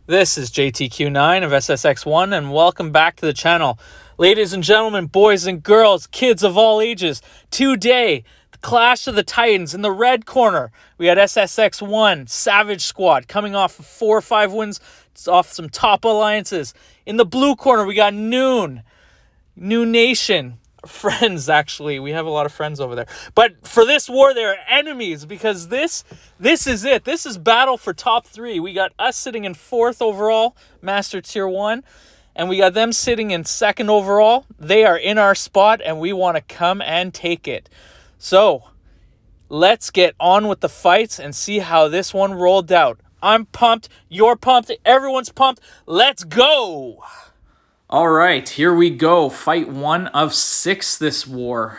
This is JTQ9 of SSX-1, and welcome back to the channel. Ladies and gentlemen, boys and girls, kids of all ages, today, the Clash of the Titans. In the red corner, we had SSX-1, Savage Squad, coming off of 4 or 5 wins off some top alliances. In the blue corner, we got NEWN Nation. Friends, actually. We have a lot of friends over there. But for this war, they're enemies, because this is it. This is battle for top 3. We got us sitting in 4th overall, Master Tier 1, and we got them sitting in 2nd overall. They are in our spot, and we want to come and take it. So, let's get on with the fights and see how this one rolled out. I'm pumped. You're pumped. Everyone's pumped. Let's go! All right, here we go. Fight 1 of 6 this war.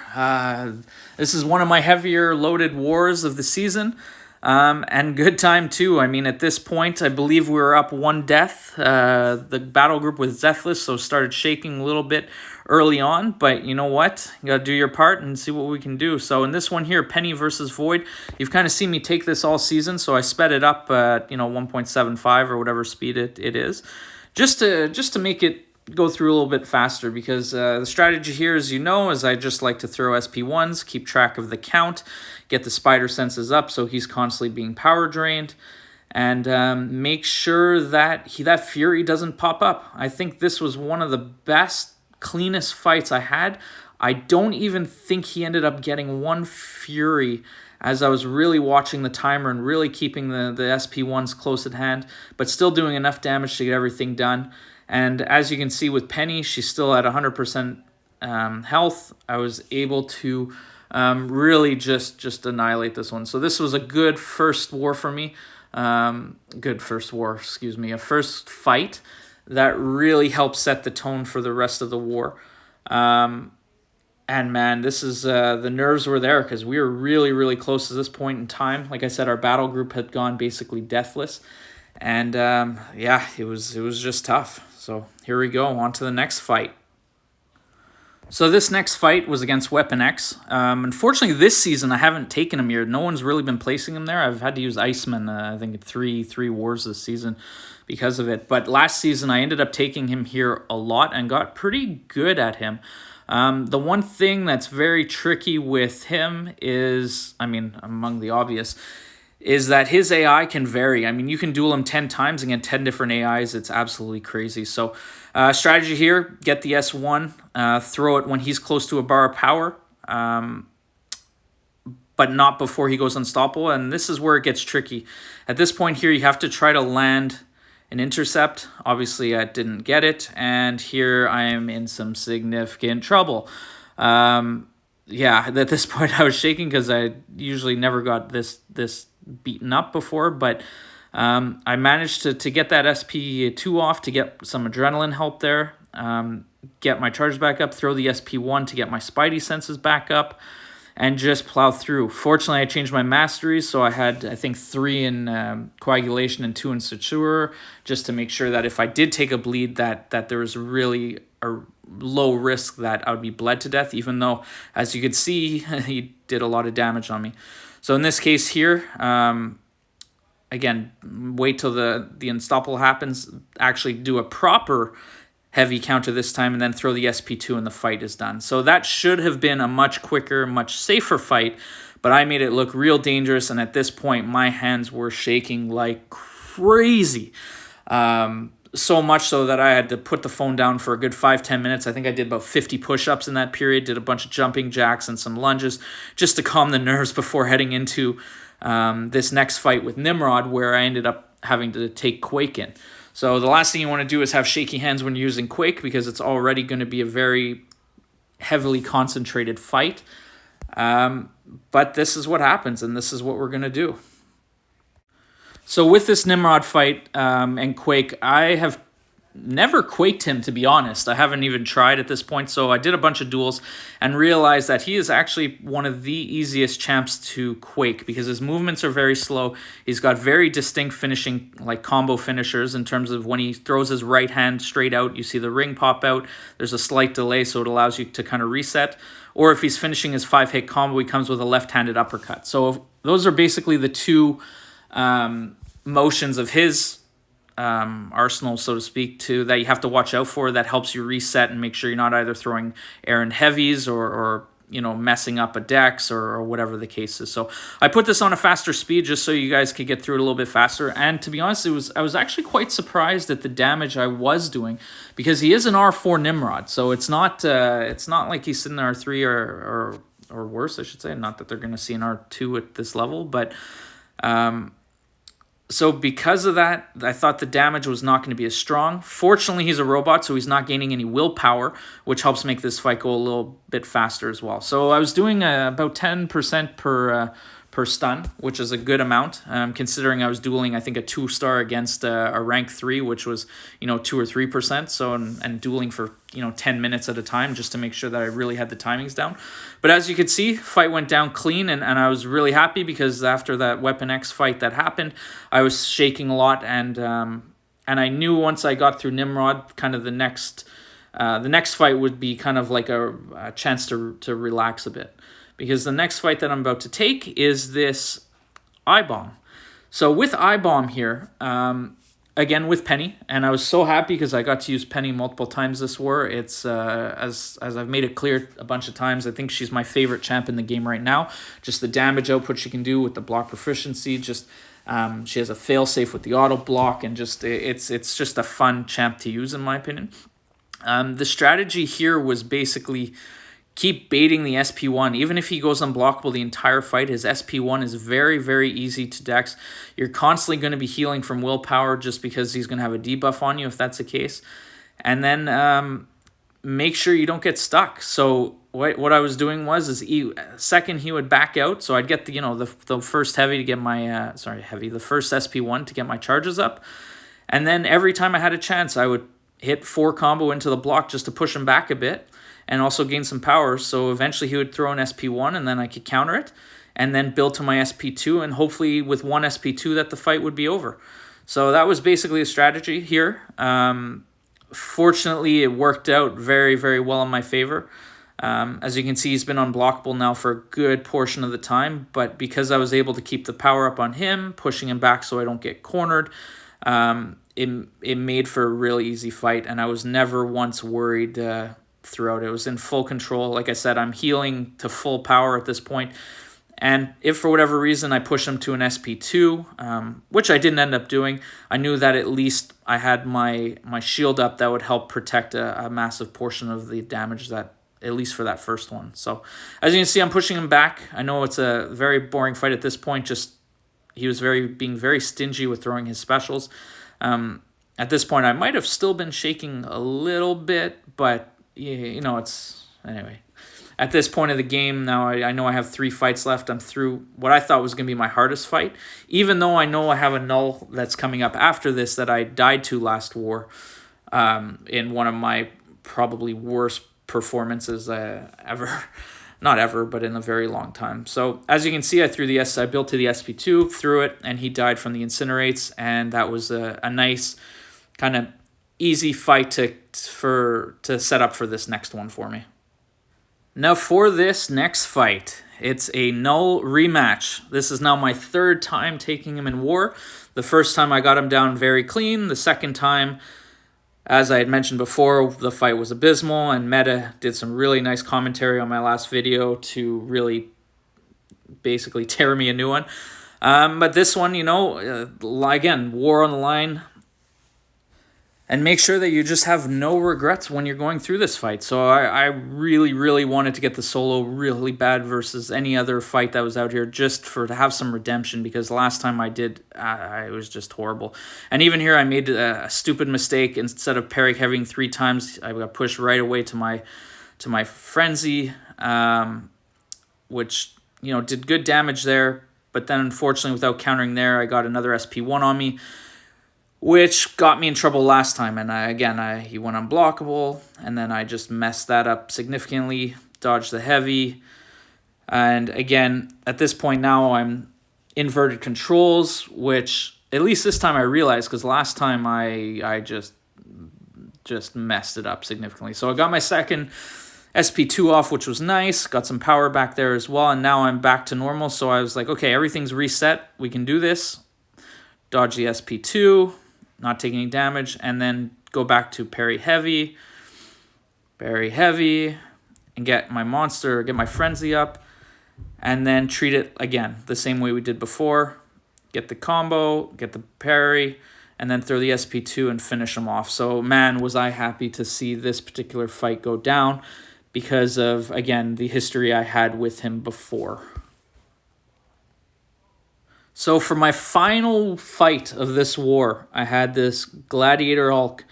This is one of my heavier loaded wars of the season. And good time too. I mean, at this point, I believe we were up 1 death. The battle group was deathless, so started shaking a little bit early on. But you know what? You got to do your part and see what we can do. So in this one here, Penny versus Void, you've kind of seen me take this all season. So I sped it up at 1.75 or whatever speed it is, just to make it go through a little bit faster, because the strategy here, as you know, is I just like to throw SP1s, keep track of the count, get the spider senses up so he's constantly being power drained, and make sure that that fury doesn't pop up. I think this was one of the best, cleanest fights I had. I don't even think he ended up getting 1 fury, as I was really watching the timer and really keeping the SP1s close at hand, but still doing enough damage to get everything done. And as you can see with Penny, she's still at 100% health. I was able to really just annihilate this one. So this was a good first war for me. A first fight that really helped set the tone for the rest of the war. And man, this is the nerves were there, because we were really, really close to this point in time. Like I said, our battle group had gone basically deathless. And yeah, it was just tough. So here we go, on to the next fight. So this next fight was against Weapon X. Unfortunately, this season I haven't taken him here. No one's really been placing him there. I've had to use Iceman, I think, in three wars this season because of it. But last season I ended up taking him here a lot and got pretty good at him. The one thing that's very tricky with him is, I mean, among the obvious, is that his AI can vary. I mean, you can duel him 10 times and get 10 different AIs. It's absolutely crazy. So strategy here, get the S1, throw it when he's close to a bar of power, but not before he goes unstoppable. And this is where it gets tricky. At this point here, you have to try to land an intercept. Obviously, I didn't get it, and here I am in some significant trouble. Yeah, at this point I was shaking, because I usually never got this beaten up before, but I managed to get that SP2 off to get some adrenaline help there, get my charge back up, throw the SP1 to get my spidey senses back up, and just plow through. Fortunately, I changed my masteries, so I had, I think, 3 in coagulation and 2 in suture, just to make sure that if I did take a bleed, that there was really a low risk that I would be bled to death, even though, as you could see, he did a lot of damage on me. So in this case here, again, wait till the unstoppable happens, actually do a proper heavy counter this time, and then throw the SP2 and the fight is done. So that should have been a much quicker, much safer fight, but I made it look real dangerous, and at this point, my hands were shaking like crazy. So much so that I had to put the phone down for a good 5-10 minutes. I think I did about 50 push-ups in that period, did a bunch of jumping jacks and some lunges just to calm the nerves before heading into this next fight with Nimrod, where I ended up having to take Quake in. So the last thing you want to do is have shaky hands when you're using Quake, because it's already going to be a very heavily concentrated fight. But this is what happens, and this is what we're going to do. So with this Nimrod fight and Quake, I have never Quaked him, to be honest. I haven't even tried at this point, so I did a bunch of duels and realized that he is actually one of the easiest champs to Quake, because his movements are very slow. He's got very distinct finishing, like combo finishers, in terms of when he throws his right hand straight out, you see the ring pop out. There's a slight delay, so it allows you to kind of reset. Or if he's finishing his 5-hit combo, he comes with a left-handed uppercut. So those are basically the two motions of his arsenal, so to speak, that you have to watch out for, that helps you reset and make sure you're not either throwing errant heavies or messing up a dex or whatever the case is. So I put this on a faster speed just so you guys could get through it a little bit faster. And to be honest, I was actually quite surprised at the damage I was doing, because he is an R4 Nimrod, so it's not like he's sitting in R3 or worse, I should say. Not that they're going to see an R2 at this level, but so because of that, I thought the damage was not going to be as strong. Fortunately, he's a robot, so he's not gaining any willpower, which helps make this fight go a little bit faster as well. So I was doing about 10% per stun, which is a good amount, considering I was dueling, I think, a 2-star against a rank 3, which was 2 or 3%. So and dueling for 10 minutes at a time, just to make sure that I really had the timings down. But as you could see, fight went down clean, and I was really happy, because after that Weapon X fight that happened, I was shaking a lot, and I knew once I got through Nimrod, kind of the next fight would be kind of like a chance to relax a bit. Because the next fight that I'm about to take is this I-Bomb. So with I-Bomb here, again with Penny, and I was so happy because I got to use Penny multiple times this war. It's as I've made it clear a bunch of times, I think she's my favorite champ in the game right now. Just the damage output she can do with the block proficiency, just she has a failsafe with the auto block, and just it's just a fun champ to use in my opinion. The strategy here was basically keep baiting the SP1. Even if he goes unblockable the entire fight, his SP1 is very, very easy to dex. You're constantly going to be healing from willpower, just because he's going to have a debuff on you if that's the case. And then make sure you don't get stuck. So what I was doing was second he would back out, so I'd get the first heavy to get my the first SP1 to get my charges up. And then every time I had a chance, I would hit 4 combo into the block just to push him back a bit, and also gain some power. So eventually he would throw an SP1, and then I could counter it, and then build to my SP2, and hopefully with one SP2 that the fight would be over. So that was basically a strategy here. Fortunately, it worked out very, very well in my favor. As you can see, he's been unblockable now for a good portion of the time, but because I was able to keep the power up on him, pushing him back so I don't get cornered, it made for a really easy fight, and I was never once worried throughout. It was in full control. Like I said, I'm healing to full power at this point. And if for whatever reason I push him to an SP2, which I didn't end up doing, I knew that at least I had my shield up that would help protect a massive portion of the damage, that at least for that first one. So as you can see, I'm pushing him back. I know it's a very boring fight at this point. Just he was being very stingy with throwing his specials. At this point, I might have still been shaking a little bit, but it's anyway. At this point of the game now, I know I have 3 fights left. I'm through what I thought was going to be my hardest fight, even though I know I have a null that's coming up after this that I died to last war, in one of my probably worst performances ever. Not ever, but in a very long time. So as you can see, I built to the SP2, threw it, and he died from the incinerates, and that was a nice kind of easy fight to set up for this next one for me. Now for this next fight, it's a null rematch. This is now my 3rd time taking him in war. The first time I got him down very clean. The second time, as I had mentioned before, the fight was abysmal, and Meta did some really nice commentary on my last video to really basically tear me a new one. But this one, again, war on the line. And make sure that you just have no regrets when you're going through this fight. So I really, really wanted to get the solo really bad versus any other fight that was out here, just to have some redemption, because last time I did, it was just horrible. And even here, I made a stupid mistake. Instead of parry heavying 3 times, I got pushed right away to my frenzy, which did good damage there. But then unfortunately, without countering there, I got another SP1 on me, which got me in trouble last time. And he went unblockable, and then I just messed that up significantly, dodged the heavy. And again, at this point now, I'm inverted controls, which at least this time I realized, because last time I just messed it up significantly. So I got my second SP2 off, which was nice, got some power back there as well, and now I'm back to normal. So I was like, okay, everything's reset, we can do this. Dodge the SP2, not take any damage, and then go back to parry heavy, and get my monster, get my frenzy up, and then treat it again the same way we did before. Get the combo, get the parry, and then throw the SP2 and finish him off. So man, was I happy to see this particular fight go down because of, again, the history I had with him before. So for my final fight of this war, I had this Gladiator Hulk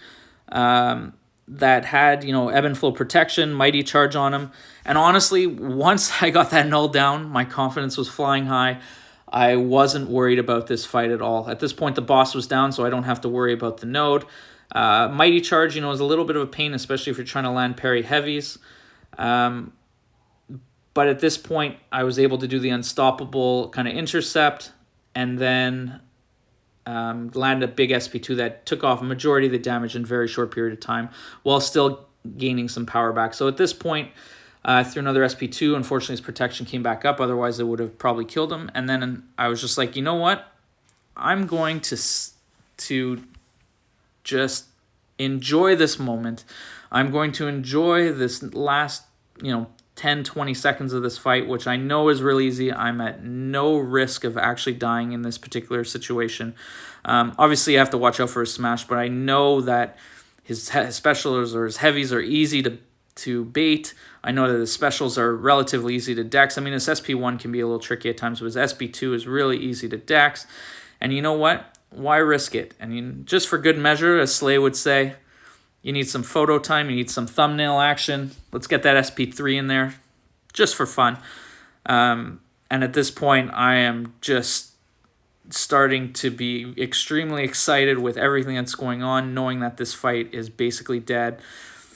that had, ebb and flow protection, mighty charge on him. And honestly, once I got that null down, my confidence was flying high. I wasn't worried about this fight at all. At this point, the boss was down, so I don't have to worry about the node. Mighty charge, is a little bit of a pain, especially if you're trying to land parry heavies. But at this point, I was able to do the unstoppable kind of intercept, and then land a big SP2 that took off a majority of the damage in a very short period of time while still gaining some power back. So at this point, through another SP2, unfortunately his protection came back up. Otherwise, it would have probably killed him. And then I was just like, you know what? I'm going to just enjoy this moment. I'm going to enjoy this last, 10, 20 seconds of this fight, which I know is really easy. I'm at no risk of actually dying in this particular situation. Obviously, I have to watch out for his smash, but I know that his specials or his heavies are easy to bait. I know that his specials are relatively easy to dex. I mean, his SP1 can be a little tricky at times, but his SP2 is really easy to dex. And you know what? Why risk it? And just for good measure, as Slay would say, you need some photo time, you need some thumbnail action. Let's get that SP3 in there, just for fun. And at this point, I am just starting to be extremely excited with everything that's going on, knowing that this fight is basically done,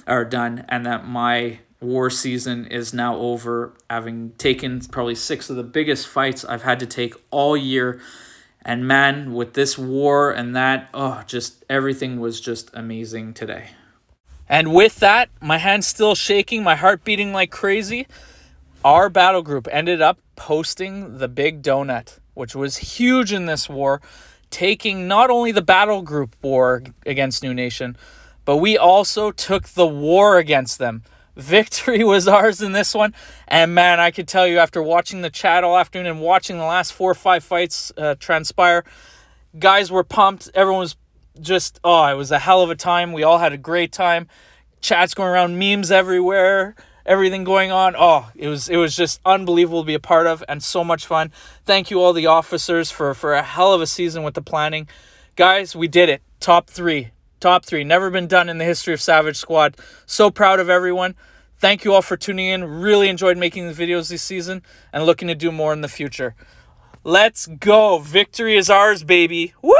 and that my war season is now over, having taken probably 6 of the biggest fights I've had to take all year. And man, with this war and that, just everything was just amazing today. And with that, my hand's still shaking, my heart beating like crazy, our battle group ended up posting the big donut, which was huge in this war, taking not only the battle group war against New Nation, but we also took the war against them. Victory was ours in this one. And man, I could tell you, after watching the chat all afternoon and watching the last 4 or 5 fights transpire, guys were pumped. Everyone was just, it was a hell of a time. We all had a great time. Chats going around, memes everywhere, everything going on. It was just unbelievable to be a part of and so much fun. Thank you all the officers for a hell of a season with the planning. Guys, we did it. Top 3. Never been done in the history of Savage Squad. So proud of everyone. Thank you all for tuning in. Really enjoyed making the videos this season and looking to do more in the future. Let's go. Victory is ours, baby. Woo!